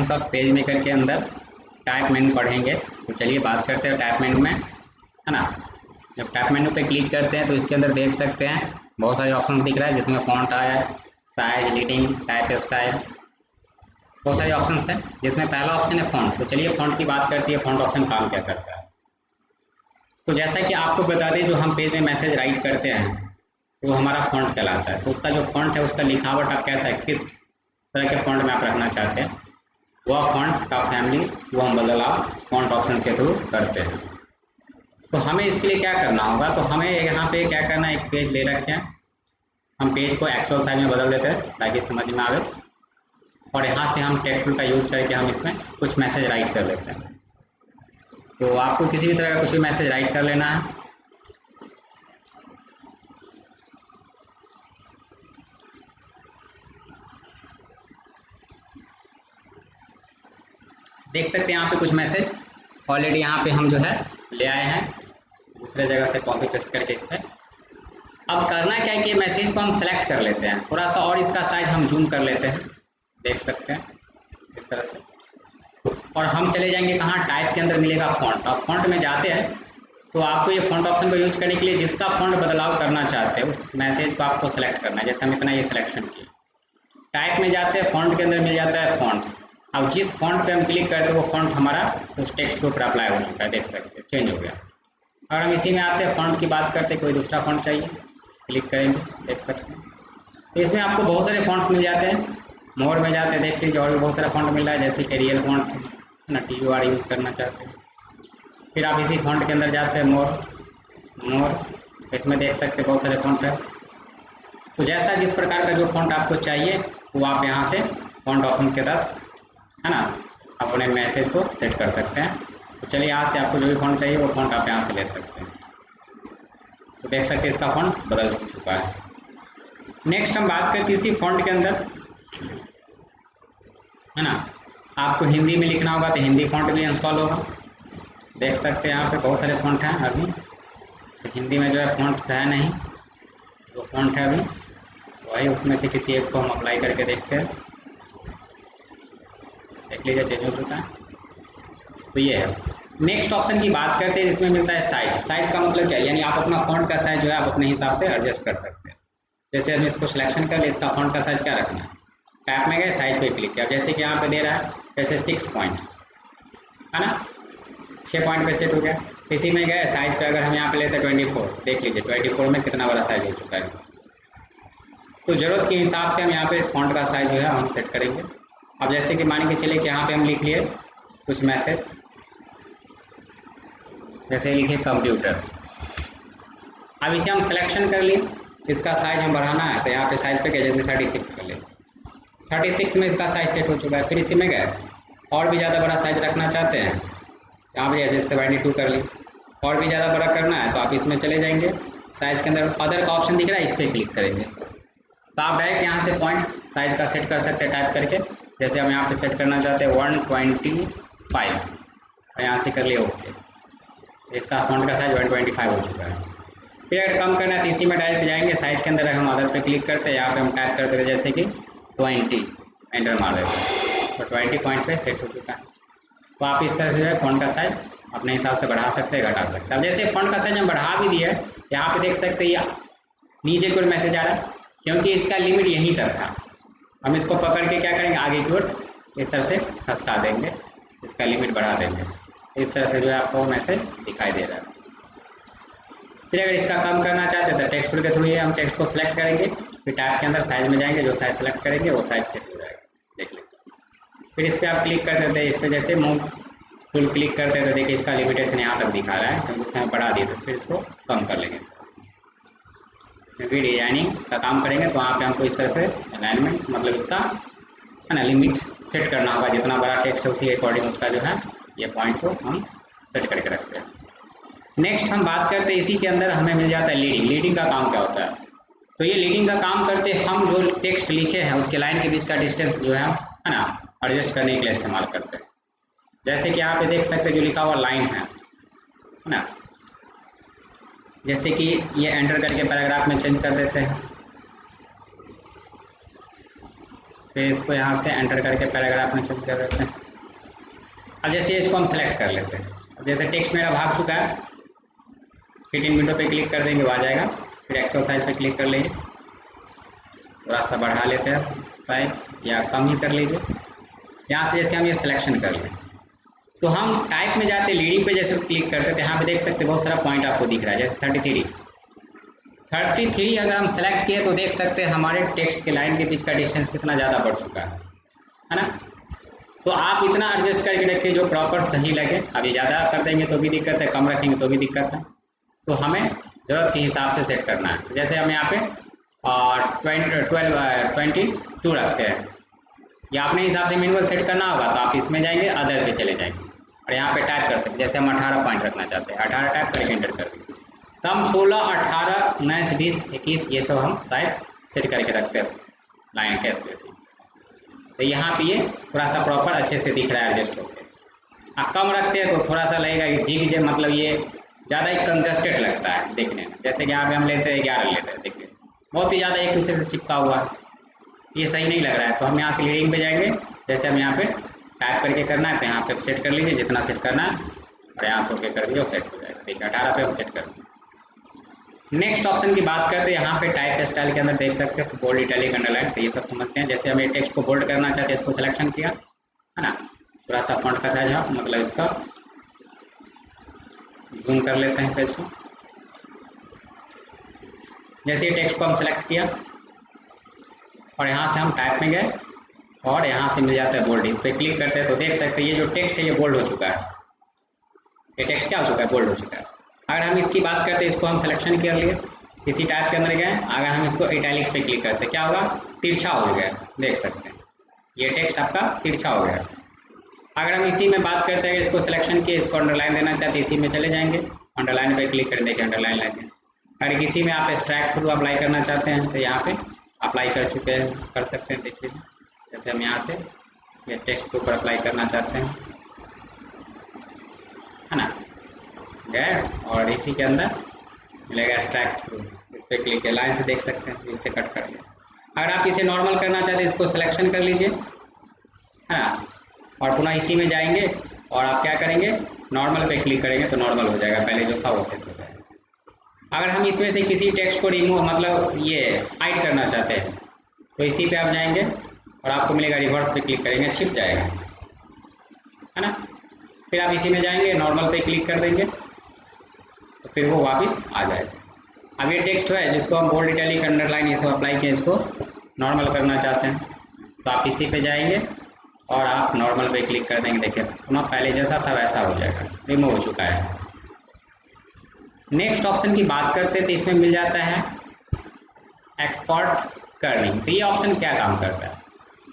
Microsoft page maker के अंदर type मेनू पढ़ेंगे। तो चलिए बात करते हैं टाइप मेनू में, है ना। जब टाइप मेनू पे क्लिक करते हैं तो इसके अंदर देख सकते हैं बहुत सारे ऑप्शन दिख रहा है, जिसमें फॉन्ट आया, साइज, लीडिंग, टाइप स्टाइल, बहुत सारे ऑप्शंस हैं। जिसमें पहला ऑप्शन है फॉन्ट। तो चलिए फॉन्ट की बात करती है, फॉन्ट ऑप्शन काम क्या करता है। तो जैसा कि आपको बता दें, जो हम पेज में मैसेज राइट करते हैं वो हमारा फॉन्ट कहलाता है। तो उसका जो फॉन्ट है उसका लिखावट आप कैसा है, किस तरह के फॉन्ट में आप रखना चाहते हैं, वह फॉन्ट का फैमिली वो हम बदलाव फॉन्ट ऑप्शन के थ्रू करते हैं। तो हमें इसके लिए क्या करना होगा, तो हमें यहाँ पे क्या करना है, एक पेज ले रखे हैं, हम पेज को एक्चुअल साइज में बदल देते हैं ताकि समझ में आवे, और यहाँ से हम टेक्स्ट टूल का यूज़ करके हम इसमें कुछ मैसेज राइट कर लेते हैं। तो आपको किसी भी तरह का कुछ भी मैसेज राइट कर लेना है। देख सकते हैं यहाँ पे कुछ मैसेज ऑलरेडी यहाँ पे हम जो है ले आए हैं दूसरे जगह से कॉपी पेस्ट करके इस पर। अब करना क्या है कि मैसेज को हम सेलेक्ट कर लेते हैं थोड़ा सा, और इसका साइज हम जूम कर लेते हैं, देख सकते हैं इस तरह से। और हम चले जाएंगे कहाँ, टाइप के अंदर मिलेगा फॉन्ट। अब फॉन्ट में जाते हैं तो आपको ये फॉन्ट ऑप्शन को यूज करने के लिए जिसका फॉन्ट बदलाव करना चाहते हैं उस मैसेज को आपको सेलेक्ट करना है। जैसे हम इतना ये सिलेक्शन किए, टाइप में जाते हैं, फॉन्ट के अंदर मिल जाता है फॉन्ट्स। अब जिस फॉन्ट पे हम क्लिक करते हैं वो फॉन्ट हमारा उस टेक्स्ट के ऊपर अप्लाई हो चुका है, देख सकते हैं चेंज हो गया। और हम इसी में आते हैं, फॉन्ट की बात करते हैं, कोई दूसरा फॉन्ट चाहिए, क्लिक करेंगे, देख सकते हैं। तो इसमें आपको बहुत सारे फॉन्ट्स मिल जाते हैं। मोर में जाते हैं, देख लीजिए और भी बहुत सारा फॉन्ट मिल रहा है, जैसे कि रियल फॉन्ट है ना, TUR यूज़ करना चाहते हैं। फिर आप इसी फॉन्ट के अंदर जाते हैं, मोर, इसमें देख सकते हैं बहुत सारे फॉन्ट है। तो जैसा जिस प्रकार का जो फॉन्ट आपको चाहिए वो आप यहाँ से फॉन्ट ऑप्शन के तहत, है ना, अपने मैसेज को सेट कर सकते हैं। तो चलिए यहाँ से आपको जो भी फॉन्ट चाहिए वो फॉन्ट आप यहाँ से ले सकते हैं। तो देख सकते हैं इसका फॉन्ट बदल चुका है। नेक्स्ट हम बात करते हैं इसी फॉन्ट के अंदर, है ना, आपको हिंदी में लिखना होगा तो हिंदी फॉन्ट भी इंस्टॉल होगा। देख सकते हैं यहाँ पे बहुत सारे फॉन्ट हैं अभी, तो हिंदी में जो है फॉन्ट्स है नहीं, जो फॉन्ट है अभी वही, उसमें से किसी एक को हम अप्लाई करके देखते हैं, देख लीजिए चेंज हो चुका है। तो ये है। नेक्स्ट ऑप्शन की बात करते हैं, इसमें मिलता है साइज। साइज का मतलब क्या है, यानी आप अपना फॉन्ट का साइज जो है आप अपने हिसाब से एडजस्ट कर सकते हैं। जैसे हम इसको सिलेक्शन कर ले, इसका फॉन्ट का साइज क्या रखना है, टैप में गए, साइज पे क्लिक किया, जैसे कि यहाँ पे दे रहा है जैसे 6 पॉइंट, है ना, 6 पॉइंट पे सेट हो गया। इसी में गए साइज पे, अगर हम यहाँ पे लेते हैं 24, देख लीजिए 24 में कितना बड़ा साइज हो चुका है। तो ज़रूरत के हिसाब से हम यहाँ पे फॉन्ट का साइज जो है हम सेट करेंगे। अब जैसे कि मान के चले कि यहाँ पे हम लिख लिए कुछ मैसेज, जैसे लिखे कंप्यूटर। अब इसे हम सिलेक्शन कर लिए, इसका साइज हम बढ़ाना है तो यहाँ पे साइज पे गए, जैसे 36 कर ले, 36 में इसका साइज सेट हो चुका है। फिर इसी में गए और भी ज़्यादा बड़ा साइज रखना चाहते हैं, यहाँ पे जैसे 72 कर ली, और भी ज़्यादा बड़ा करना है तो आप इसमें चले जाएंगे, साइज के अंदर अदर का ऑप्शन दिख रहा है, इस पर क्लिक करेंगे तो आप डायरेक्ट यहाँ से पॉइंट साइज का सेट कर सकते हैं टाइप करके। जैसे हम यहाँ पे सेट करना चाहते हैं 125 और यहाँ से कर लिए ओके, इसका फॉन्ट का साइज 125 हो चुका है। फिर अगर कम करना है तो इसी में डायरेक्ट जाएंगे, साइज के अंदर हम अदर पे क्लिक करते हैं, यहाँ पे हम टाइप कर देते हैं जैसे कि 20, एंटर मार देते हैं तो 20 पॉइंट पे सेट हो चुका है। तो आप इस तरह से जो है फॉन्ट का साइज अपने हिसाब से बढ़ा सकते हैं, घटा सकते हैं। अब जैसे फॉन्ट का साइज हम बढ़ा भी दिए, यहाँ पे देख सकते हैं नीचे की ओर मैसेज आ रहा है, क्योंकि इसका लिमिट यहीं तक था। हम इसको पकड़ के क्या करेंगे, आगे की ओर इस तरह से खसका देंगे, इसका लिमिट बढ़ा देंगे, इस तरह से जो है आपको मैसेज दिखाई दे रहा है। फिर अगर इसका कम करना चाहते हैं तो टेक्स्ट टूल के थ्रू हम टेक्स्ट को सिलेक्ट करेंगे, फिर टाइप के अंदर साइज में जाएंगे, जो साइज सेलेक्ट करेंगे वो साइज सेट हो जाएगा, देख लीजिए। फिर इस पर आप क्लिक कर देते हैं, इस पर जैसे मूव टूल क्लिक करते हैं तो देखिए इसका लिमिटेशन यहाँ तक दिखा रहा है, क्योंकि उसे हम बढ़ा दिए तो फिर इसको कम कर लेंगे। क्योंकि डिजाइनिंग का काम करेंगे तो वहाँ पे हमको इस तरह से अलाइनमेंट, मतलब इसका, है ना, लिमिट सेट करना होगा, जितना बड़ा टेक्स्ट है उसी के अकॉर्डिंग उसका जो है ये पॉइंट को हम सेट करके रखते हैं। नेक्स्ट हम बात करते हैं, इसी के अंदर हमें मिल जाता है लीडिंग। लीडिंग का काम क्या होता है, तो ये लीडिंग का काम करते हम जो टेक्स्ट लिखे हैं उसके लाइन के बीच का डिस्टेंस जो है ना, एडजस्ट करने के लिए इस्तेमाल करते हैं। जैसे कि यहाँ पे देख सकते हैं जो लिखा हुआ लाइन है ना, जैसे कि ये एंटर करके पैराग्राफ में चेंज कर देते हैं, फिर इसको यहाँ से एंटर करके पैराग्राफ में चेंज कर देते हैं। अब जैसे इसको हम सेलेक्ट कर लेते हैं। अब जैसे टेक्स्ट मेरा भाग चुका है, फिट इन विंडो पे क्लिक कर देंगे, वो आ जाएगा। फिर एक्चुअल साइज पे क्लिक कर लेंगे, थोड़ा सा बढ़ा लेते हैं साइज, या कम ही कर लीजिए। यहाँ से जैसे हम ये सिलेक्शन कर लें तो हम टाइप में जाते लीडिंग पे जैसे क्लिक करते थे, यहाँ पे देख सकते बहुत सारा पॉइंट आपको दिख रहा है, जैसे 33 अगर हम सेलेक्ट किए तो देख सकते हैं हमारे टेक्स्ट के लाइन के बीच का डिस्टेंस कितना ज़्यादा बढ़ चुका है ना। तो आप इतना एडजस्ट करके रखिए जो प्रॉपर सही लगे। अभी ज़्यादा कर देंगे तो भी दिक्कत है, कम रखेंगे तो भी दिक्कत है, तो हमें ज़रूरत के हिसाब से सेट करना है। जैसे हम यहाँ पे 22 रखते हैं, या अपने हिसाब से मैनुअल सेट करना होगा तो आप इसमें जाएंगे, अदर पे चले जाएंगे और यहाँ पे टाइप कर सकते। जैसे हम 18 पॉइंट रखना चाहते हैं, 18 टाइप करके एंटर कर देंगे, तो हम 16, 18, 19, 20, 21 ये सब हम शायद सेट करके रखते हैं लाइन के स्पेसिंग। तो यहाँ पे ये थोड़ा सा प्रॉपर अच्छे से दिख रहा है एडजस्ट होकर। आप कम रखते हैं तो थोड़ा सा लगेगा जिग, मतलब ये ज़्यादा ही कंजस्टेड लगता है देखने में। जैसे कि यहाँ पे हम लेते हैं 11 लेते हैं, देखिए बहुत ही ज़्यादा एक दूसरे से चिपका हुआ है, ये सही नहीं लग रहा है। तो हम यहाँ से लीडिंग पे जाएंगे, जैसे हम यहाँ पे टाइप करके करना है तो यहाँ पे सेट कर लीजिए जितना सेट करना है, और यहाँ से ओके कर दीजिए, वो सेट हो जाएगा। देखिए 18 पे हम सेट कर देंगे। नेक्स्ट ऑप्शन की बात करते हैं, यहाँ पे टाइप स्टाइल के अंदर देख सकते हैं बोल्ड, इटैलिक, अंडरलाइन, तो ये सब समझते हैं। जैसे हम ये टेक्स्ट को बोल्ड करना चाहते हैं, इसको सिलेक्शन किया है ना, थोड़ा सा फॉन्ट का साइज है, मतलब इसका जूम कर लेते हैं पेज को। जैसे ये टेक्स्ट को हम सेलेक्ट किया और यहाँ से हम टाइप में गए और यहाँ से मिल जाता है बोल्ड, इस पर क्लिक करते हैं तो देख सकते हैं ये जो टेक्स्ट है ये बोल्ड हो चुका है। ये टेक्स्ट क्या हो चुका है, बोल्ड हो चुका है। अगर हम इसकी बात करते हैं, इसको हम सिलेक्शन कर लिए, इसी टाइप के अंदर गए, अगर हम इसको इटैलिक पे क्लिक करते हैं क्या होगा, तिरछा हो गया, देख सकते हैं ये टेक्स्ट आपका तिरछा हो गया। अगर हम इसी में बात करते हैं, इसको सिलेक्शन किए, इसको अंडरलाइन देना चाहते हैं, इसी में चले जाएंगे, अंडरलाइन पे क्लिक करें, देखिए अंडरलाइन लगे। अगर किसी में आप स्ट्राइक थ्रू अप्लाई करना चाहते हैं तो यहाँ पे अप्लाई कर चुके हैं, कर सकते हैं, देख लीजिए। जैसे हम यहाँ से ये टेक्स्ट के ऊपर अप्लाई करना चाहते हैं, है ना, गए और इसी के अंदर मिलेगा स्ट्राइक थ्रू, इस पर क्लिक है, लाइन से देख सकते हैं, इससे कट कर लिया। अगर आप इसे नॉर्मल करना चाहते हैं, इसको सिलेक्शन कर लीजिए, है ना, और पुनः इसी में जाएंगे और आप क्या करेंगे, नॉर्मल पे क्लिक करेंगे तो नॉर्मल हो जाएगा, पहले जो था वो सेट हो जाएगा। अगर हम इसमें से किसी टेक्स्ट को रिमूव, मतलब ये हाइड करना चाहते हैं, तो इसी पे आप जाएंगे और आपको मिलेगा, रिवर्स पे क्लिक करेंगे, छिप जाएगा, है ना। फिर आप इसी में जाएंगे, नॉर्मल पे क्लिक कर देंगे तो फिर वो वापस आ जाएगा। अब ये टेक्स्ट है जिसको हम बोल्ड, इटैलिक, अंडरलाइन ये सब अप्लाई किए, इसको नॉर्मल करना चाहते हैं तो आप इसी पे जाएंगे और आप नॉर्मल पे क्लिक कर देंगे, देखिए पुनः पहले जैसा था वैसा हो जाएगा, रिमूव हो चुका है। नेक्स्ट ऑप्शन की बात करते हैं तो इसमें मिल जाता है एक्सपोर्ट कर्निंग। तो ये ऑप्शन क्या काम करता है,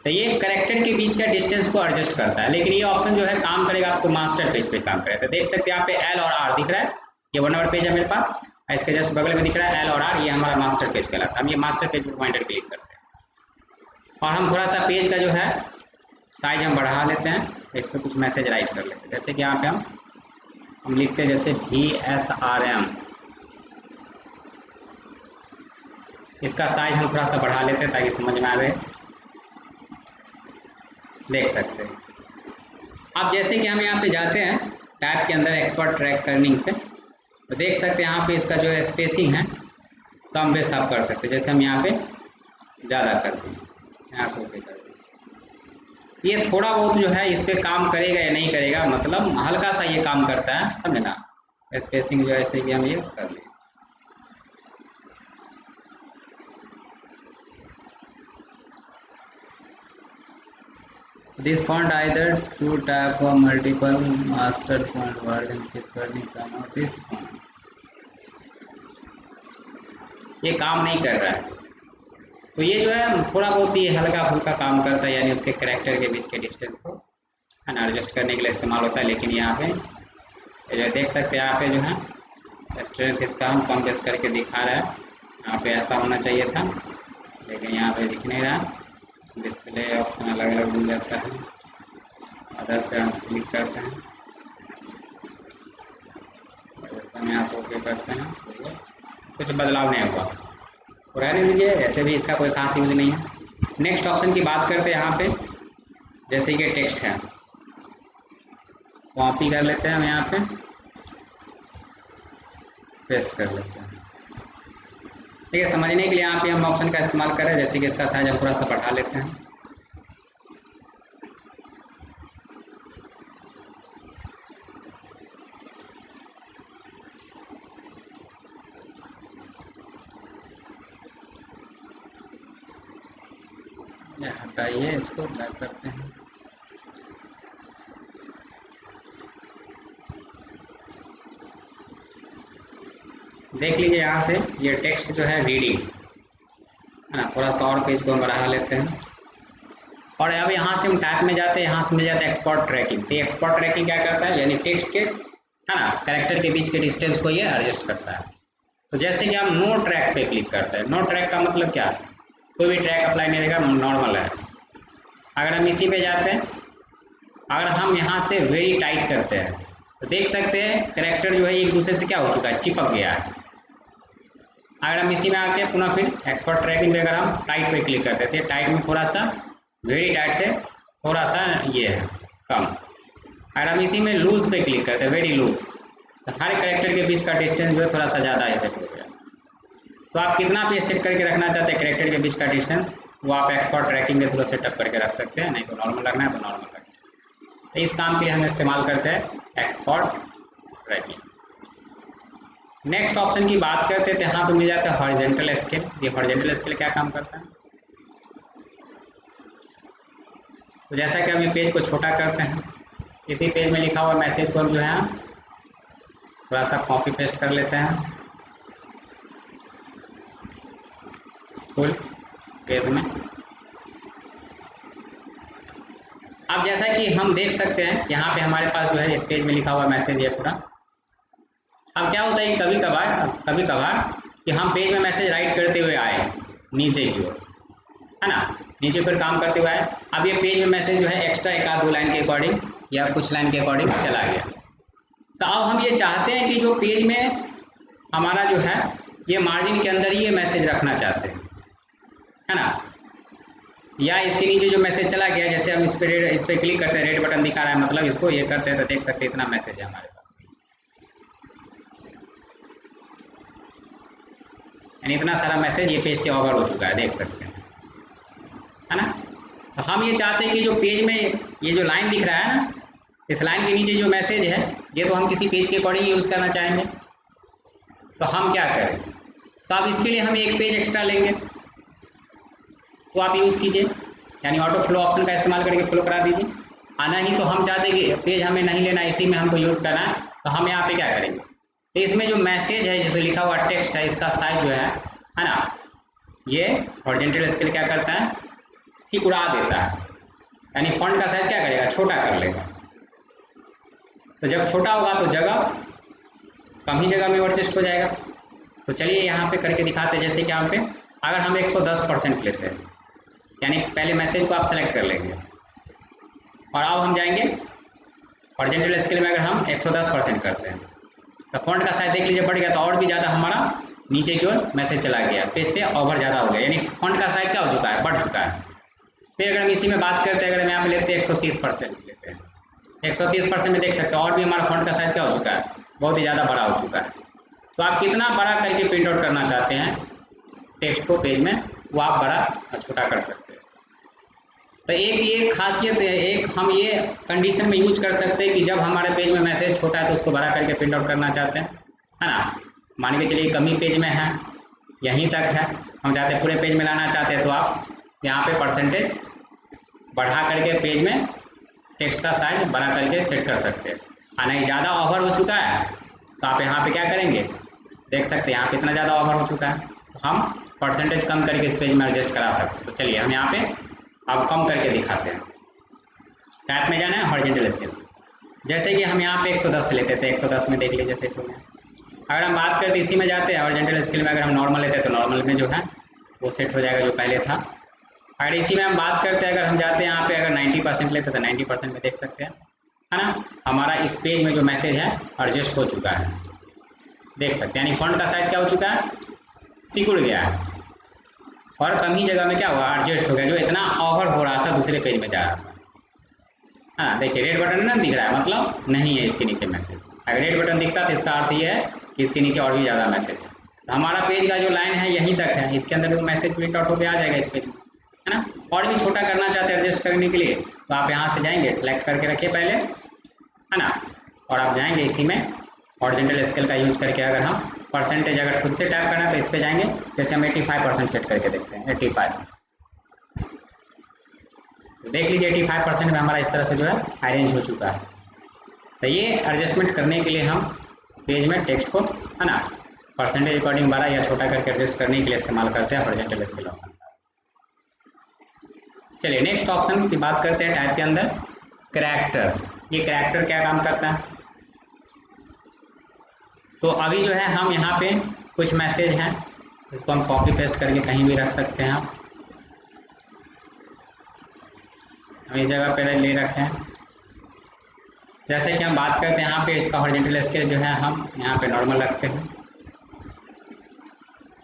तो ये कैरेक्टर के बीच का डिस्टेंस को एडजस्ट करता है, लेकिन ये ऑप्शन जो है काम करेगा आपको मास्टर पेज पे काम करेगा। तो देख सकते हैं यहाँ पे एल और आर दिख रहा है, ये 1 नंबर पेज है मेरे पास, इसके जस्ट बगल में दिख रहा है एल और आर, ये हमारा मास्टर पेज कहलाता है। हम ये मास्टर पेज पर पॉइंटर क्लिक करते हैं और हम थोड़ा सा पेज का जो है साइज हम बढ़ा लेते हैं, इस पर कुछ मैसेज राइट कर लेते हैं। जैसे कि यहाँ पे हम लिखते हैं जैसे VSRM, इसका साइज हम थोड़ा सा बढ़ा लेते हैं ताकि समझ में आए, देख सकते हैं आप। जैसे कि हम यहाँ पे जाते हैं टैब के अंदर एक्सपोर्ट ट्रैक कर्निंग पे, तो देख सकते हैं यहाँ पे इसका जो है स्पेसिंग है कम बेस आप कर सकते हैं। जैसे हम यहाँ पे ज़्यादा कर दें, यहाँ से ओके कर दें, ये थोड़ा बहुत जो है इस पे काम करेगा या नहीं करेगा, मतलब हल्का सा ये काम करता है, समझे ना। स्पेसिंग जो है ऐसे भी हम ये कर लें। This font either through type or multiple master font version keep करनी काम और this font ये काम नहीं कर रहा है, तो ये जो है थोड़ा बहुत ही हल्का फुल्का काम करता है, यानी उसके कैरेक्टर के बीच के डिस्टेंस को एडजस्ट करने के लिए इस्तेमाल होता है। लेकिन यहाँ पे जो देख सकते हैं यहाँ पे जो है स्ट्रेंथ इसका हम कम बेस करके दिखा रहा है, यहाँ पे ऐसा होना चाहिए था लेकिन यहाँ पे दिख नहीं रहा। डिस्प्ले ऑप्शन अलग अलग मिल जाता है, अदर पे हम क्लिक करते हैं, जैसे हम यहाँ से ओके करते हैं तो कुछ बदलाव नहीं हुआ, तो रहने दीजिए, ऐसे भी इसका कोई खास यूज नहीं है। नेक्स्ट ऑप्शन की बात करते हैं यहाँ पे, जैसे कि टेक्स्ट है कॉपी कर लेते हैं हम यहाँ पे, पेस्ट कर लेते हैं। ठीक है, समझने के लिए यहाँ पे हम ऑप्शन का इस्तेमाल कर रहे हैं, जैसे कि इसका साइज हम थोड़ा सा बढ़ा लेते हैं। हटाइए, इसको बैक करते हैं। देख लीजिए यहाँ से ये टेक्स्ट जो है रीडिंग है ना, थोड़ा सा और पेज को हम बढ़ा लेते हैं। और अब यहाँ से हम टाइप में जाते हैं, यहाँ से मिल जाता है एक्सपोर्ट ट्रैकिंग। तो एक्सपोर्ट ट्रैकिंग क्या करता है, यानी टेक्स्ट के है ना कैरेक्टर के बीच के डिस्टेंस को ये एडजस्ट करता है। तो जैसे कि हम नो ट्रैक पे क्लिक करते हैं, नो ट्रैक का मतलब क्या है, कोई भी ट्रैक अप्लाई नहीं रहेगा, नॉर्मल है। अगर हम इसी पे जाते हैं, अगर हम यहाँ से वेरी टाइट करते हैं तो देख सकते हैं कैरेक्टर जो है एक दूसरे से क्या हो चुका है, चिपक गया है। अगर हम इसी में आके पुनः फिर एक्सपोर्ट ट्रैकिंग पे अगर हम टाइट पे क्लिक करते थे, टाइट में थोड़ा सा वेरी टाइट से थोड़ा सा ये है कम। अगर हम इसी में लूज पे क्लिक करते हैं, वेरी लूज, तो हर कैरेक्टर के बीच का डिस्टेंस जो है थोड़ा सा ज़्यादा है सेट हो गया। तो आप कितना पे सेट करके रखना चाहते हैं कैरेक्टर के बीच का डिस्टेंस, वो आप एक्सपोर्ट ट्रैकिंग के थ्रू सेटअप करके रख सकते हैं, नहीं तो नॉर्मल रखना है तो नॉर्मल रखें। तो इस काम के लिए हम इस्तेमाल करते हैं एक्सपोर्ट ट्रैकिंग। नेक्स्ट ऑप्शन की बात करते हैं तो यहाँ पे मिल जाता है हॉरिजॉन्टल स्केल। ये हॉरिजॉन्टल स्केल क्या काम करता है, तो जैसा कि हम ये पेज को छोटा करते हैं, इसी पेज में लिखा हुआ मैसेज को हम जो है थोड़ा सा कॉपी पेस्ट कर लेते हैं फुल पेज में। अब जैसा कि हम देख सकते हैं यहाँ पे हमारे पास जो है इस पेज में लिखा हुआ मैसेज है पूरा। अब क्या होता है कि कभी कभार कि हम पेज में मैसेज राइट करते हुए आए नीचे की ओर, है ना, नीचे पर काम करते हुए आए। अब ये पेज में मैसेज जो है एक्स्ट्रा एक आध दो लाइन के अकॉर्डिंग या कुछ लाइन के अकॉर्डिंग चला गया। तो अब हम ये चाहते हैं कि जो पेज में हमारा जो है ये मार्जिन के अंदर ही ये मैसेज रखना चाहते हैं, है ना, या इसके नीचे जो मैसेज चला गया, जैसे हम इस पर क्लिक करते हैं, रेड बटन दिखा रहा है, मतलब इसको ये करते हैं तो देख सकते हैं इतना मैसेज है हमारे पास, यानी इतना सारा मैसेज ये पेज से ओवर हो चुका है, देख सकते हैं, है ना। तो हम ये चाहते हैं कि जो पेज में ये जो लाइन दिख रहा है ना, इस लाइन के नीचे जो मैसेज है ये तो हम किसी पेज के अकॉर्डिंग यूज़ करना चाहेंगे। तो हम क्या करें, तो अब इसके लिए हम एक पेज एक्स्ट्रा लेंगे, तो आप यूज़ कीजिए, यानी ऑटो फ्लो ऑप्शन का इस्तेमाल करके फ्लो करा दीजिए। आना ही तो हम चाहते हैं कि पेज हमें नहीं लेना, इसी में हमको यूज़ करना है, तो हम यहाँ पे क्या करेंगे, तो इसमें जो मैसेज है जैसे लिखा हुआ टेक्स्ट है, इसका साइज जो है ना, ये हॉरिजॉन्टल स्केल क्या करता है, सिकुड़ा देता है, यानी फॉन्ट का साइज क्या करेगा, छोटा कर लेगा। तो जब छोटा होगा तो जगह कम ही जगह में एडजस्ट हो जाएगा। तो चलिए यहाँ पे करके दिखाते हैं, जैसे कि यहाँ पे अगर हम 110% लेते हैं, यानी पहले मैसेज को आप सेलेक्ट कर लेंगे और अब हम जाएंगे हॉरिजॉन्टल स्केल में, अगर हम 110% करते हैं तो फॉन्ट का साइज देख लीजिए बढ़ गया, तो और भी ज़्यादा हमारा नीचे की ओर मैसेज चला गया, पेज से ओवर ज़्यादा हो गया, यानी फॉन्ट का साइज क्या हो चुका है, बढ़ चुका है। फिर अगर हम इसी में बात करते हैं, अगर हम यहाँ पे लेते हैं 130% लेते हैं, 130% में देख सकते हैं और भी हमारा फॉन्ट का साइज क्या हो चुका है, बहुत ही ज़्यादा बड़ा हो चुका है। तो आप कितना बड़ा करके प्रिंट आउट करना चाहते हैं टेक्स्ट को पेज में, वो आप बड़ा और छोटा कर सकते हैं। तो एक ये खासियत है, एक हम ये कंडीशन में यूज कर सकते हैं कि जब हमारे पेज में मैसेज छोटा है तो उसको बड़ा करके प्रिंट आउट करना चाहते हैं, है ना। मान के चलिए कमी पेज में है, यहीं तक है, हम चाहते हैं पूरे पेज में लाना चाहते हैं, तो आप यहाँ पे परसेंटेज बढ़ा करके पेज में टेक्स्ट का साइज बड़ा करके सेट कर सकते हैं। और नहीं ज़्यादा ओवर हो चुका है तो आप यहाँ पे क्या करेंगे, देख सकते हैं यहाँ पे इतना ज़्यादा ओवर हो चुका है, तो हम परसेंटेज कम करके इस पेज में एडजस्ट करा सकते हैं। तो चलिए हम यहाँ पे अब कम करके दिखाते हैं। टाइप में जाना है हॉरिजॉन्टल स्केल, जैसे कि हम यहाँ पे 110 लेते थे, 110 में देख लीजिए सेट हो गया। अगर हम बात करते इसी में जाते हैं हॉरिजॉन्टल स्केल में, अगर हम नॉर्मल लेते हैं तो नॉर्मल में जो है वो सेट हो जाएगा जो पहले था। अगर इसी में हम बात करते हैं, अगर हम जाते हैं यहाँ पे अगर 90% लेते तो 90% में देख सकते हैं, है ना, हमारा इस पेज में जो मैसेज है एडजस्ट हो चुका है, देख सकते हैं, यानी फॉन्ट का साइज क्या हो चुका है, सिकुड़ गया है और कम ही जगह में क्या हुआ, एडजस्ट हो गया, जो इतना ओवर हो रहा था दूसरे पेज में जा रहा था। हाँ देखिए रेड बटन ना दिख रहा है, मतलब नहीं है इसके नीचे मैसेज। अगर रेड बटन दिखता तो इसका अर्थ ये है कि इसके नीचे और भी ज़्यादा मैसेज है। तो हमारा पेज का जो लाइन है यहीं तक है, इसके अंदर भी मैसेज प्रिंट आउट होकर आ जाएगा इस पेज में, है ना। और भी छोटा करना चाहते हैं एडजस्ट करने के लिए तो आप यहाँ से जाएंगे, सेलेक्ट करके रखिए पहले, है ना, और आप जाएंगे इसी में हॉरिजॉन्टल स्केल का यूज करके। अगर हम परसेंटेज अगर खुद से टाइप करना है तो इस पर जाएंगे, जैसे हम 85% सेट करके देखते हैं 85, तो देख लीजिए 85% में हमारा इस तरह से जो है अरेंज हो चुका है। तो ये एडजस्टमेंट करने के लिए हम पेज में टेक्स्ट को, है ना, परसेंटेज अकॉर्डिंग बड़ा या छोटा करके एडजस्ट करने के लिए इस्तेमाल करते हैं हॉरिजॉन्टल स्केल ऑप्शन। चलिए नेक्स्ट ऑप्शन की बात करते हैं टाइप के अंदर, कैरेक्टर। ये कैरेक्टर क्या काम करता है? तो अभी जो है हम यहाँ पे कुछ मैसेज हैं, इसको हम कॉपी पेस्ट करके कहीं भी रख सकते हैं। हम इस जगह पे ले रखे हैं। जैसे कि हम बात करते हैं यहाँ पे इसका हॉरिजॉन्टल स्केल जो है हम यहाँ पे नॉर्मल रखते हैं।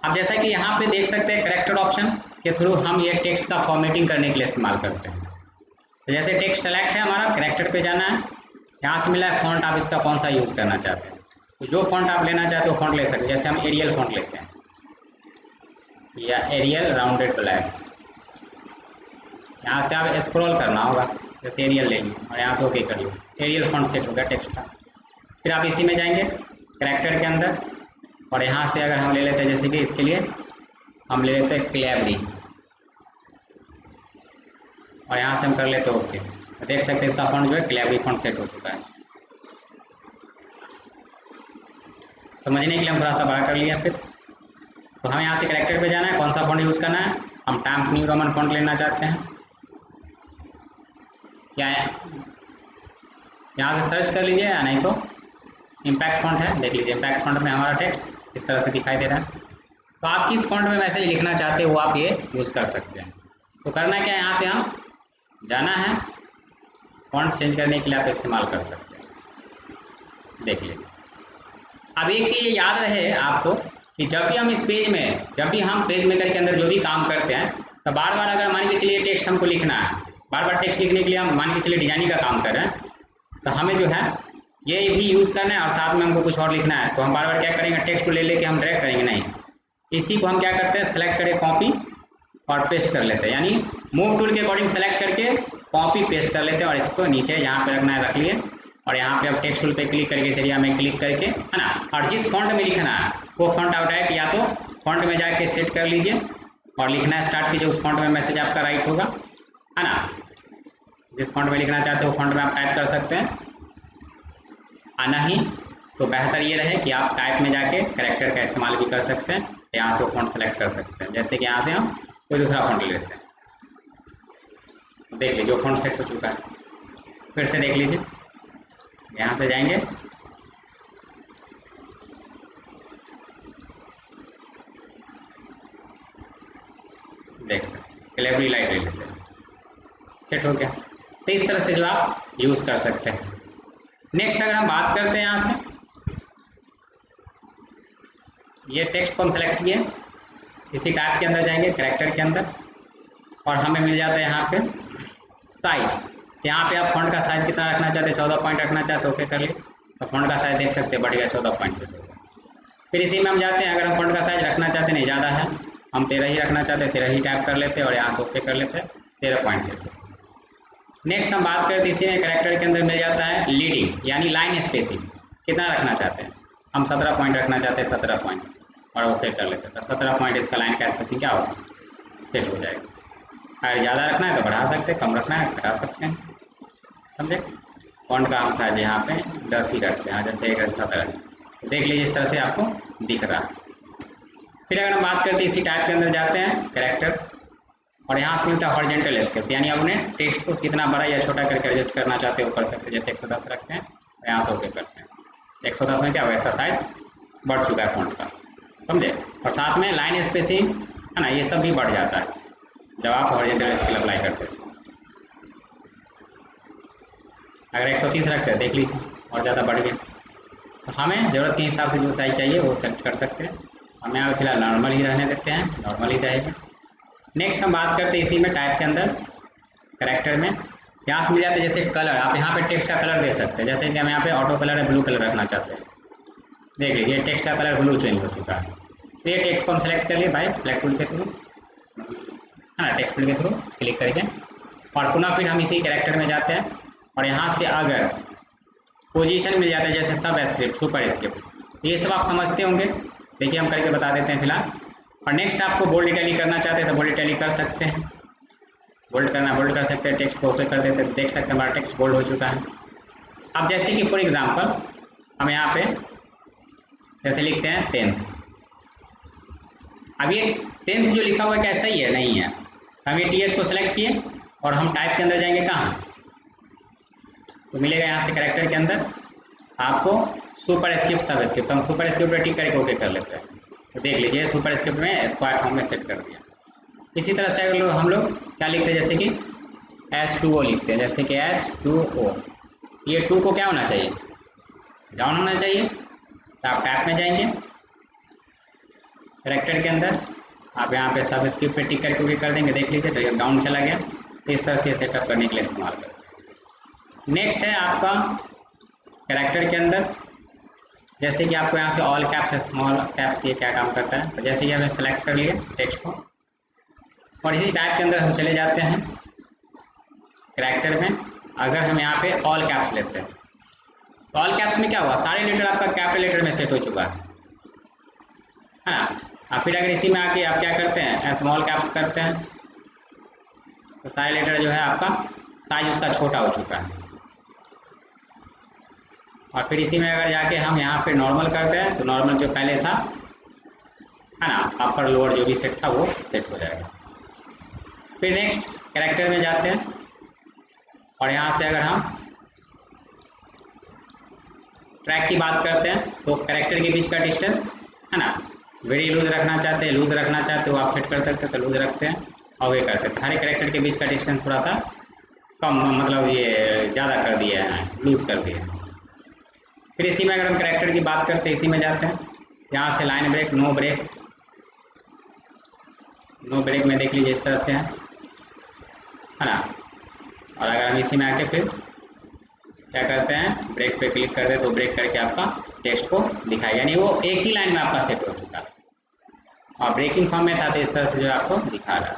अब जैसा कि यहाँ पे देख सकते हैं कैरेक्टर ऑप्शन के थ्रू हम ये टेक्स्ट का फॉर्मेटिंग करने के लिए इस्तेमाल करते हैं। तो जैसे टेक्स्ट सेलेक्ट है हमारा, कैरेक्टर पे जाना है, यहाँ से मिला है फॉन्ट, आप इसका कौन सा यूज़ करना चाहते हैं, तो जो फॉन्ट आप लेना चाहते हो फॉन्ट ले सकते हैं। जैसे हम एरियल फॉन्ट लेते हैं या एरियल राउंडेड ब्लैक, यहाँ से आप स्क्रॉल करना होगा, जैसे एरियल ले लीजिए और यहाँ से ओके कर लो, एरियल फॉन्ट सेट हो गया टेक्स्ट का। फिर आप इसी में जाएंगे कैरेक्टर के अंदर और यहाँ से अगर हम ले लेते हैं, जैसे कि इसके लिए हम ले लेते हैं क्लेवरी और यहाँ से हम कर लेते हैं ओके। तो देख सकते हैं इसका फॉन्ट जो है क्लेवरी फॉन्ट सेट हो चुका है। समझने के लिए हम थोड़ा सा बड़ा कर लिया। फिर तो हमें यहाँ से कैरेक्टर पे जाना है, कौन सा फॉन्ट यूज़ करना है, हम टाइम्स न्यू रोमन फॉन्ट लेना चाहते हैं। क्या है, यहाँ से सर्च कर लीजिए, या नहीं तो इम्पैक्ट फॉन्ट है, देख लीजिए इम्पैक्ट फॉन्ट में हमारा टेक्स्ट इस तरह से दिखाई दे रहा है। तो आप किस फॉन्ट में मैसेज लिखना चाहते हैं वो आप ये यूज़ कर सकते हैं। तो करना क्या है, यहाँ पे हम जाना है, फॉन्ट चेंज करने के लिए आप इस्तेमाल कर सकते हैं। देख लीजिए। अब एक चीज़ याद रहे आपको कि जब भी हम इस पेज में, जब भी हम पेज मेकर के अंदर जो भी काम करते हैं, तो बार बार अगर मान के चलिए टेक्स्ट हमको लिखना है, बार बार टेक्स्ट लिखने के लिए हम मान के चलिए डिजाइनिंग का काम कर रहे हैं, तो हमें जो है ये भी यूज़ करना है और साथ में हमको कुछ और लिखना है। तो हम बार बार क्या करेंगे, टेक्स्ट को ले लेके हम ड्रैग करेंगे नहीं, इसी को हम क्या करते हैं, सेलेक्ट करके कॉपी और पेस्ट कर लेते हैं, यानी मूव टूल के अकॉर्डिंग सेलेक्ट करके कॉपी पेस्ट कर लेते हैं और इसको नीचे यहाँ पे रखना है, रख लिए और यहाँ पे अब टेक्स्ट टूल पे क्लिक करके इस एरिया में क्लिक करके, है ना, और जिस फॉन्ट में लिखना है वो फॉन्ट आप डायरेक्ट या तो फॉन्ट में जाके सेट कर लीजिए और लिखना स्टार्ट कीजिए, उस फॉन्ट में मैसेज आपका राइट होगा, है ना। जिस फॉन्ट में लिखना चाहते हो फॉन्ट में आप टाइप कर सकते हैं, नहीं तो बेहतर ये रहे कि आप टाइप में जाके कैरेक्टर का इस्तेमाल भी कर सकते हैं, यहाँ से वो फॉन्ट सेलेक्ट कर सकते हैं। जैसे कि यहाँ से हम कोई दूसरा फॉन्ट ले लेते हैं, देख लीजिए वो फॉन्ट सेट हो चुका है। फिर से देख लीजिए, यहाँ से जाएंगे, देख सकते क्लेवरी लाइट ले लेते हैं, सेट हो गया। तो इस तरह से जो आप यूज़ कर सकते हैं। नेक्स्ट अगर हम बात करते हैं, यहाँ से ये टेक्स्ट को हम सेलेक्ट किए, इसी टाइप के अंदर जाएंगे कैरेक्टर के अंदर और हमें मिल जाता है यहाँ पे साइज। यहाँ पे आप फॉन्ट का साइज कितना रखना चाहते हैं, 14 पॉइंट रखना चाहते हो, ओके कर लिए। तो फॉन्ट का साइज देख सकते हैं बढ़ गया 14 पॉइंट से। फिर इसी में हम जाते हैं, अगर हम फॉन्ट का साइज रखना चाहते नहीं ज़्यादा है, हम 13 ही रखना चाहते हैं, 13 ही टाइप कर लेते हैं और यहाँ से ओके कर लेते हैं, 13 पॉइंट से। नेक्स्ट हम बात करते हैं, इसी में कैरेक्टर के अंदर मिल जाता है लीडिंग, यानी लाइन स्पेसिंग कितना रखना चाहते हैं, हम 17 पॉइंट रखना चाहते हैं, 17 पॉइंट और ओके कर लेते हैं। तो 17 पॉइंट इसका लाइन का स्पेसिंग क्या होगा, सेट हो जाएगा। अगर ज़्यादा रखना है तो बढ़ा सकते हैं, कम रखना है घटा सकते हैं, समझे। फॉन्ट का हम साइज यहाँ पे 10 ही रखते हैं, जैसे 17 देख लीजिए, इस तरह से आपको दिख रहा है। फिर अगर हम बात करते हैं, इसी टाइप के अंदर जाते हैं कैरेक्टर और यहाँ से मिलता है हॉरिजॉन्टल स्केल, यानी अपने टेक्स्ट को कितना बड़ा या छोटा करके एडजस्ट करना चाहते हो कर सकते हैं। जैसे 110 रखते हैं और यहाँ से ओके करते हैं, 110 में क्या होगा, इसका साइज बढ़ चुका है फॉन्ट का, समझे। और साथ में लाइन स्पेसिंग, है ना, ये सब भी बढ़ जाता है जब आप हॉरिजॉन्टल स्केल अप्लाई करते हैं। अगर 130 रखते हैं, देख लीजिए और ज़्यादा बढ़ गया। तो हमें ज़रूरत के हिसाब से जो साइज चाहिए वो सेलेक्ट कर सकते हैं। हम यहाँ फिलहाल नॉर्मल ही रहने देते हैं, नॉर्मल ही रहेगा। नेक्स्ट हम बात करते हैं इसी में टाइप के अंदर कैरेक्टर में यहाँ से मिल जाते हैं जैसे कलर, आप यहाँ पे टेक्स्ट का कलर दे सकते हैं, जैसे कि हम यहाँ पे ऑटो कलर है ब्लू कलर रखना चाहते हैं, देख लीजिए टेक्स्ट का कलर ब्लू चेंज हो चुका है। तो ये टेक्स्ट को हम सेलेक्ट कर लिए बाय सेलेक्ट टूल के थ्रू, है ना, टेक्स्ट टूल के थ्रू क्लिक करके, और पुनः फिर हम इसी कैरेक्टर में जाते हैं और यहाँ से अगर पोजीशन मिल जाता है जैसे सब स्क्रिप्ट सुपर स्क्रिप्ट, ये सब आप समझते होंगे, देखिए हम करके बता देते हैं फिलहाल। और नेक्स्ट आपको बोल्ड इटैलिक करना चाहते हैं तो बोल्ड इटैलिक कर सकते हैं, बोल्ड करना बोल्ड कर सकते हैं, टेक्स्ट को ओके कर देते हैं, देख सकते हैं हमारा टेक्स्ट बोल्ड हो चुका है। अब जैसे कि फॉर एग्जांपल हम यहाँ पे जैसे लिखते हैं 10th, अब ये 10th जो लिखा हुआ है क्या सही है? नहीं है। हम ये TH को सेलेक्ट किए और हम टाइप के अंदर जाएंगे कहाँ, तो मिलेगा यहाँ से कैरेक्टर के अंदर आपको सुपर स्क्रिप्ट सब स्क्रिप्ट, हम सुपर स्क्रिप्ट पर टिक करके ओके कर लेते हैं, तो देख लीजिए सुपर स्क्रिप्ट में स्क्वायर फॉर्म में सेट कर दिया। इसी तरह से अगर हम लोग क्या लिखते हैं जैसे कि H2O लिखते हैं, जैसे कि H2O, ये 2 को क्या होना चाहिए? डाउन होना चाहिए। तो आप टैब में जाएंगे कैरेक्टर के अंदर, आप यहाँ पे सब स्क्रिप्ट पे टिक करके ओके कर देंगे, देख लीजिए तो डाउन चला गया। तो इस तरह से सेटअप करने के लिए इस्तेमाल करें। नेक्स्ट है आपका कैरेक्टर के अंदर, जैसे कि आपको यहाँ से ऑल कैप्स स्मॉल कैप्स ये क्या काम करता है, तो जैसे कि हमें सेलेक्ट कर लिए टेक्स्ट को और इसी टाइप के अंदर हम चले जाते हैं कैरेक्टर में। अगर हम यहाँ पे ऑल कैप्स लेते हैं तो ऑल कैप्स में क्या हुआ, सारे लेटर आपका कैपिटल लेटर में सेट हो चुका है ना। और फिर अगर इसी में आके आप क्या करते हैं स्मॉल कैप्स करते हैं तो सारे लेटर जो है आपका साइज उसका छोटा हो चुका है। और फिर इसी में अगर जाके हम यहाँ पे नॉर्मल करते हैं तो नॉर्मल जो पहले था है ना, अपर लोअर जो भी सेट था वो सेट हो जाएगा। फिर नेक्स्ट कैरेक्टर में जाते हैं और यहाँ से अगर हम ट्रैक की बात करते हैं तो कैरेक्टर के बीच का डिस्टेंस है ना, वेरी लूज रखना चाहते हैं, लूज रखना चाहते हो आप सेट कर सकते हैं, तो लूज रखते हैं और ये करते हैं। तो हर एक कैरेक्टर के बीच का डिस्टेंस थोड़ा सा कम, मतलब ये ज़्यादा कर दिया है, लूज कर दिया है। फिर इसी में अगर हम कैरेक्टर की बात करते हैं, इसी में जाते हैं, यहाँ से line break no break, no break में देख लीजिए इस तरह से है ना। और अगर हम इसी में आके फिर क्या करते हैं ब्रेक पे क्लिक करते हैं तो ब्रेक करके आपका टेक्स्ट को दिखाएगा, यानी वो एक ही लाइन में आपका सेट हो चुका है और ब्रेकिंग फॉर्म में था तो इस तरह से जो आपको दिखा रहा है।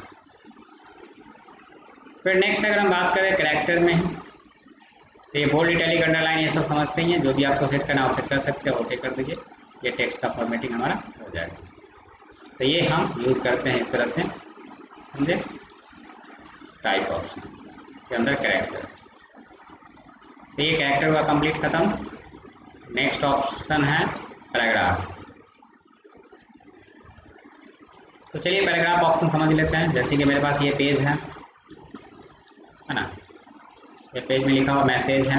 फिर नेक्स्ट अगर हम बात करें कैरेक्टर में तो ये बोल्ड इटैलिक अंडरलाइन ये सब समझते ही हैं, जो भी आपको सेट करना है वो सेट कर सकते हैं, ओके कर दीजिए, ये टेक्स्ट का फॉर्मेटिंग हमारा हो जाएगा। तो ये हम यूज़ करते हैं इस तरह से, समझे, टाइप ऑप्शन के अंदर कैरेक्टर। तो ये कैरेक्टर हुआ कंप्लीट खत्म। नेक्स्ट ऑप्शन है पैराग्राफ। तो चलिए पैराग्राफ ऑप्शन समझ लेते हैं। जैसे कि मेरे पास ये पेज है ना, ये पेज में लिखा हुआ मैसेज है।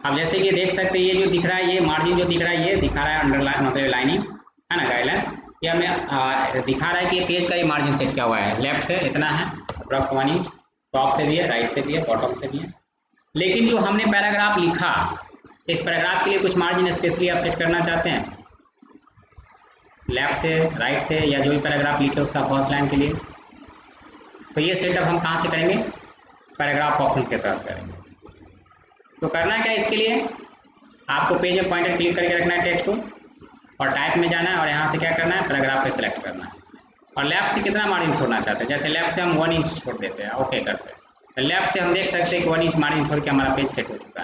अब जैसे कि देख सकते हैं ये जो दिख रहा है, ये मार्जिन जो दिख रहा है ये दिखा रहा है अंडरलाइन मतलब लाइनिंग है ना, गाइडलाइन, ये हमें दिखा रहा है कि ये पेज का ये मार्जिन सेट क्या हुआ है, लेफ्ट से इतना है अप्रॉक्स 1 इंच, टॉप से भी है, राइट से भी है, बॉटम से भी है। लेकिन जो हमने पैराग्राफ लिखा, इस पैराग्राफ के लिए कुछ मार्जिन स्पेशली आप सेट करना चाहते हैं लेफ्ट से, राइट से, या जो भी पैराग्राफ लिखे उसका फर्स्ट लाइन के लिए, तो ये सेटअप हम कहाँ से करेंगे, पैराग्राफ ऑप्शंस के तहत करेंगे। तो करना क्या इसके लिए, आपको पेज में पॉइंटर क्लिक करके रखना है टेक्स्ट को और टाइप में जाना है और यहाँ से क्या करना है पैराग्राफ पे सेलेक्ट करना है और लेफ्ट से कितना मार्जिन छोड़ना चाहते हैं, जैसे लेफ्ट से हम 1 इंच छोड़ देते हैं, ओके करते हैं। तो लेफ्ट से हम देख सकते हैं कि 1 इंच मार्जिन छोड़ के हमारा पेज सेट हो चुका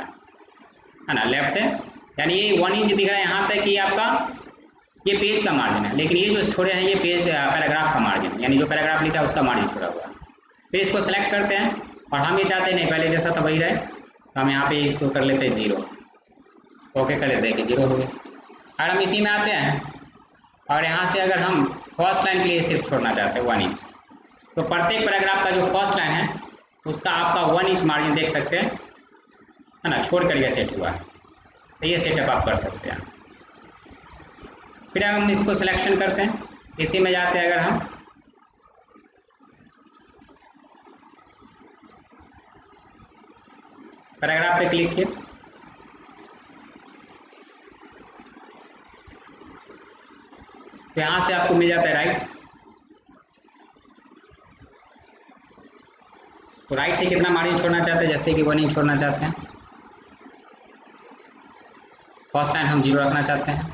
है ना, लेफ्ट से, यानी ये 1 इंच दिख रहा है यहाँ तक कि आपका ये पेज का मार्जिन है, लेकिन ये जो छोड़े हैं ये पेज पैराग्राफ का मार्जिन, यानी जो पैराग्राफ लिखा है उसका मार्जिन छोड़ा हुआ है। फिर इसको सेलेक्ट करते हैं और हम ये चाहते हैं नहीं पहले जैसा था वही रहे, तो हम यहाँ पे इसको कर लेते हैं 0, ओके कर लेते हैं कि 0 हो गया। अगर हम इसी में आते हैं और यहाँ से अगर हम फर्स्ट लाइन के लिए सिर्फ छोड़ना चाहते हैं 1 इंच, तो प्रत्येक पैराग्राफ का जो फर्स्ट लाइन है उसका आपका 1 इंच मार्जिन देख सकते हैं है ना, छोड़ करके सेट हुआ है। तो ये सेटअप आप कर सकते हैं। फिर हम इसको सिलेक्शन करते हैं, इसी में जाते हैं अगर हम पैराग्राफ पे क्लिक किए तो यहाँ से आपको मिल जाता है राइट, तो राइट से कितना मार्जिन छोड़ना चाहते हैं, जैसे कि 1 इंच छोड़ना चाहते हैं। फर्स्ट लाइन हम 0 रखना चाहते हैं,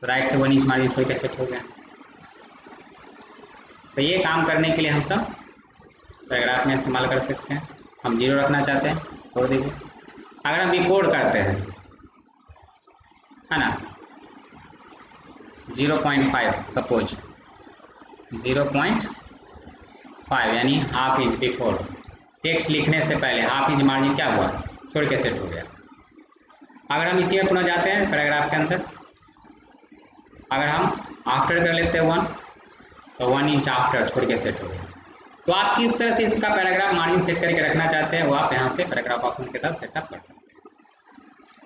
तो राइट से 1 इंच मार्जिन छोड़ के सेट हो गया। तो ये काम करने के लिए हम सब पैराग्राफ में इस्तेमाल कर सकते हैं। हम 0 रखना चाहते हैं, छोड़ दीजिए। अगर हम रिकॉर्ड करते हैं, है ना, 0.5 सपोज 0.5 यानी हाफ इंच बिफोर, टेक्स्ट लिखने से पहले हाफ इंच मार्जिन क्या हुआ, छोड़ के सेट हो गया। अगर हम इसी में पुनः जाते हैं पैराग्राफ के अंदर, अगर हम आफ्टर कर लेते हैं 1, तो 1 इंच आफ्टर छोड़ के सेट हो गया। तो आप किस तरह से इसका पैराग्राफ मार्जिन सेट करके रखना चाहते हैं, वो आप यहाँ से पैराग्राफ ऑप्शन के साथ सेटअप कर सकते हैं।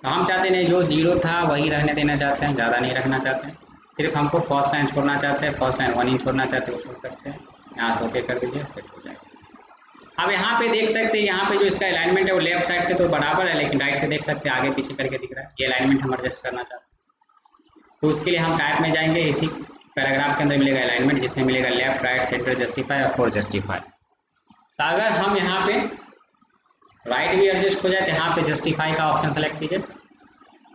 तो हम चाहते नहीं, जो 0 था वही रहने देना चाहते हैं, ज़्यादा नहीं रखना चाहते हैं। सिर्फ हमको फर्स्ट लाइन छोड़ना चाहते हैं, फर्स्ट लाइन 1 इंच छोड़ना चाहते हैं, वो छोड़ सकते हैं। यहाँ से ओके कर दीजिए, सेट हो जाएगा। अब यहाँ पे देख सकते हैं, यहाँ पे जो इसका अलाइनमेंट है वो लेफ्ट साइड से तो बराबर है, लेकिन राइट से देख सकते हैं आगे पीछे करके दिख रहा है। ये अलाइनमेंट हम एडजस्ट करना चाहते हैं, तो उसके लिए हम टाइप में जाएंगे। इसी पैराग्राफ के अंदर मिलेगा अलाइनमेंट, जिसमें मिलेगा लेफ्ट, राइट, सेंटर, जस्टिफाई और फोर जस्टिफाई। तो अगर हम यहाँ पे राइट भी एडजस्ट हो जाए तो यहाँ पे जस्टिफाई का ऑप्शन सेलेक्ट कीजिए।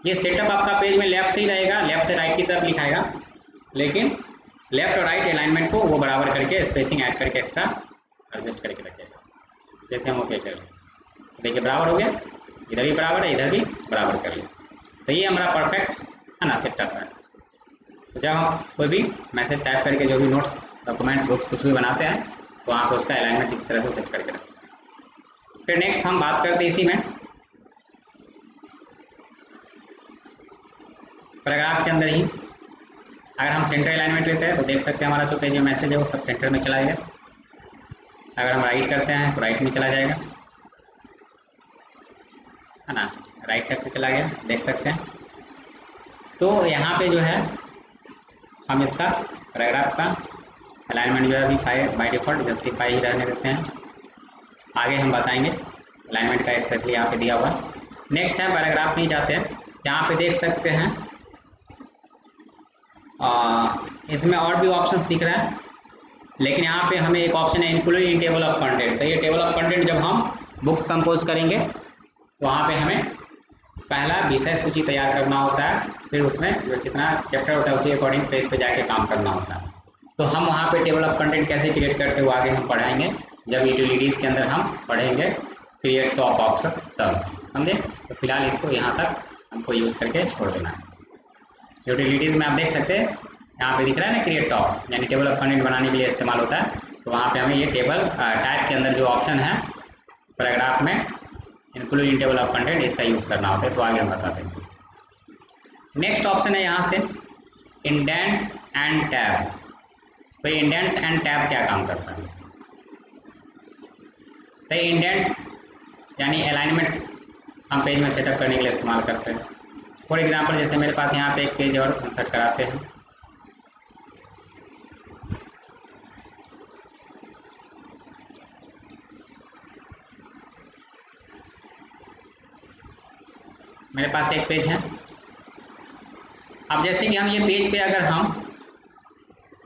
ये सेटअप आपका पेज में लेफ्ट से ही रहेगा, लेफ्ट से राइट की तरफ लिखाएगा, लेकिन लेफ्ट और राइट अलाइनमेंट को वो बराबर करके स्पेसिंग ऐड करके एक्स्ट्रा एडजस्ट करके रखेगा। जैसे हम ओके कर लें, देखिए बराबर हो गया, इधर भी बराबर है, इधर भी बराबर कर लें। तो ये हमारा परफेक्ट है ना सेटअप है। तो जब हम कोई भी मैसेज टाइप करके जो भी नोट्स, डॉक्यूमेंट्स, बुक्स कुछ भी बनाते हैं, तो वहाँ पर उसका अलाइनमेंट इस तरह से सेट करके रखते हैं। फिर नेक्स्ट हम बात करते हैं इसी में पैराग्राफ के अंदर ही, अगर हम सेंटर अलाइनमेंट लेते हैं तो देख सकते हैं हमारा जो पेज में मैसेज है वो सब सेंटर में चला गया। अगर हम राइट करते हैं तो राइट में चला जाएगा, है ना, राइट साइड से चला गया, देख सकते हैं। तो यहाँ पे जो है हम इसका पैराग्राफ का अलाइनमेंट जो है अभी बाय डिफॉल्ट जस्टिफाई ही रहने देते हैं। आगे हम बताएंगे अलाइनमेंट का स्पेशली यहाँ पे दिया हुआ। नेक्स्ट है पैराग्राफ में जाते हैं, यहाँ पे देख सकते हैं इसमें और भी ऑप्शंस दिख रहा है, लेकिन यहाँ पे हमें एक ऑप्शन है include in table of content. तो ये टेबल ऑफ कंटेंट जब हम बुक्स कंपोज करेंगे तो वहाँ पे हमें पहला विषय सूची तैयार करना होता है, फिर उसमें जो जितना चैप्टर होता है उसी अकॉर्डिंग पेज पे जाके काम करना होता है। तो हम वहाँ पे टेबल ऑफ कंटेंट कैसे क्रिएट करते हैं वो आगे हम पढ़ाएंगे, जब यूटिलिटीज़ के अंदर हम पढ़ेंगे क्रिएट टॉप बॉक्स तब, समझे। तो फिलहाल इसको यहाँ तक हमको यूज़ करके छोड़ देना है। यूटिलिटीज़ में आप देख सकते हैं यहाँ पे दिख रहा है ना क्रिएट टॉप, यानी टेबल ऑफ कंटेंट बनाने के लिए इस्तेमाल होता है। तो वहाँ पे हमें ये टेबल टाइप के अंदर जो ऑप्शन है पैराग्राफ में include in table of content, इसका यूज़ करना होता है। तो आगे हम बता देंगे। नेक्स्ट ऑप्शन है यहाँ से इंडेंट्स एंड टैब। तो इंडेंट्स एंड टैब क्या काम करता है, तो इंडेंट्स यानी अलाइनमेंट हम पेज में सेटअप करने के लिए इस्तेमाल करते हैं। फॉर एग्जांपल जैसे मेरे पास यहाँ पे एक पेज और इंसर्ट कराते हैं, मेरे पास एक पेज है। अब जैसे कि हम ये पेज पे अगर हम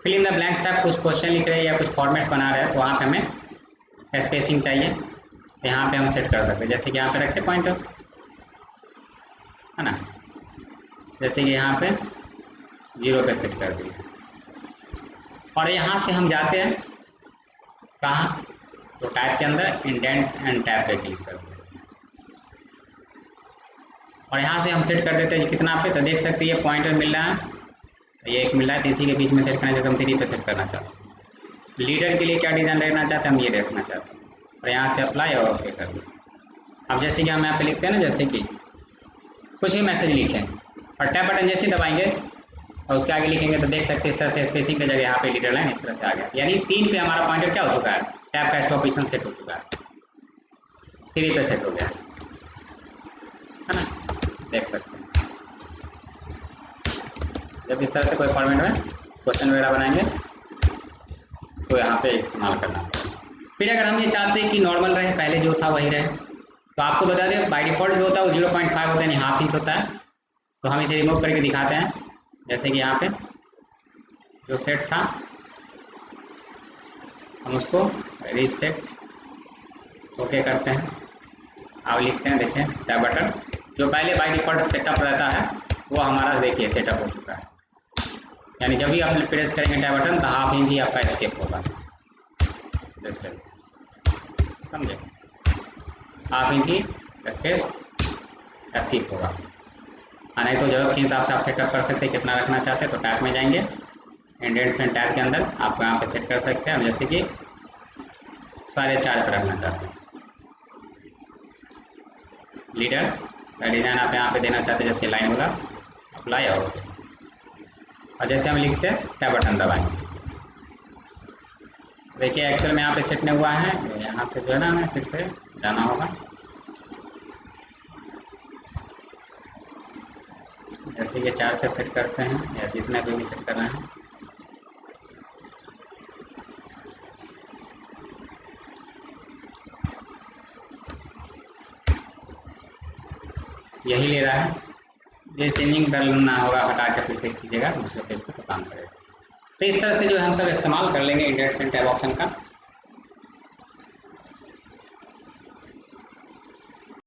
fill in the blanks type कुछ क्वेश्चन लिख रहे हैं या कुछ फॉर्मेट्स बना रहे हैं, तो वहाँ पे हमें स्पेसिंग चाहिए, तो यहाँ पे हम सेट कर सकते हैं। जैसे कि यहाँ पे रखे पॉइंटर, है ना, जैसे कि यहाँ पे 0 पे सेट कर दिए, और यहाँ से हम जाते हैं कहाँ, तो टाइप के अंदर इंडेंट्स एंड टैब पे क्लिक करते हैं, और यहाँ से हम सेट कर देते हैं कितना पे। तो देख सकते हैं ये पॉइंटर मिल रहा है, ये एक मिल रहा है, तो इसी के बीच में सेट करना है। जैसे हम 3 पे सेट करना चाहते हैं, लीडर के लिए क्या डिज़ाइन रखना चाहते हैं, हम ये देखना चाहते हैं, और यहाँ से अप्लाई और ओके कर दें। अब जैसे कि हम यहाँ पे लिखते हैं ना, जैसे कि कुछ भी मैसेज लिखें और टैब बटन जैसे दबाएंगे और उसके आगे लिखेंगे, तो देख सकते हैं इस तरह से स्पेसिंग की जगह यहाँ पे लीडर लाइन इस तरह से आ गया। यानी 3 पे हमारा पॉइंटर क्या हो चुका है, टैब का स्टॉप पोजीशन सेट हो चुका है, 3 पे सेट हो गया, है ना, देख सकते हैं। जब इस तरह से कोई फॉर्मेट में क्वेश्चन वगैरह बनाएंगे तो यहाँ पे इस्तेमाल करना होगा। फिर अगर हम ये चाहते हैं कि नॉर्मल रहे, पहले जो था वही रहे, तो आपको बता दें बाय डिफॉल्ट जो होता है वो 0.5 होता है, यानी हाफ इंच होता है। तो हम इसे रिमूव करके दिखाते हैं, जैसे कि यहाँ पे जो सेट था हम उसको रीसेट ओके करते हैं। अब लिखते हैं, देखें टैब बटन जो पहले बाय डिफॉल्ट सेटअप रहता है वो हमारा देखिए सेटअप हो चुका है। यानी जब भी आप प्रेस करेंगे टैब बटन तो हाफ इंच ही आपका एस्केप होगा, डिस्टेंस समझे, हाफ इंच ही स्पेस एस्केप होगा। नहीं तो जरूरत के हिसाब से आप सेटअप कर सकते हैं, कितना रखना चाहते हैं तो टैब में जाएंगे, इंडेंट्स एंड टैब के अंदर आप यहाँ पे सेट कर सकते हैं। जैसे कि 4.5 पे रखना चाहते हैं। लीडर का डिज़ाइन आप यहाँ पे देना चाहते हैं, जैसे लाइन होगा अप्लाई और जैसे हम लिखते हैं टैब बटन दबाएंगे। देखिए एक्चुअल में यहाँ पे सेट नहीं हुआ है, यहाँ से जो है ना हमें फिर से जाना होगा। जैसे कि 4 पे सेट करते हैं या जितने पे भी सेट करना है। यही ले रहा है, ये चेंजिंग करना होगा, हटा के फिर से कीजिएगा दूसरे पेज पे तो काम करेगा। तो इस तरह से जो हम सब इस्तेमाल कर लेंगे इंडेंट्स एंड टैब ऑप्शन का।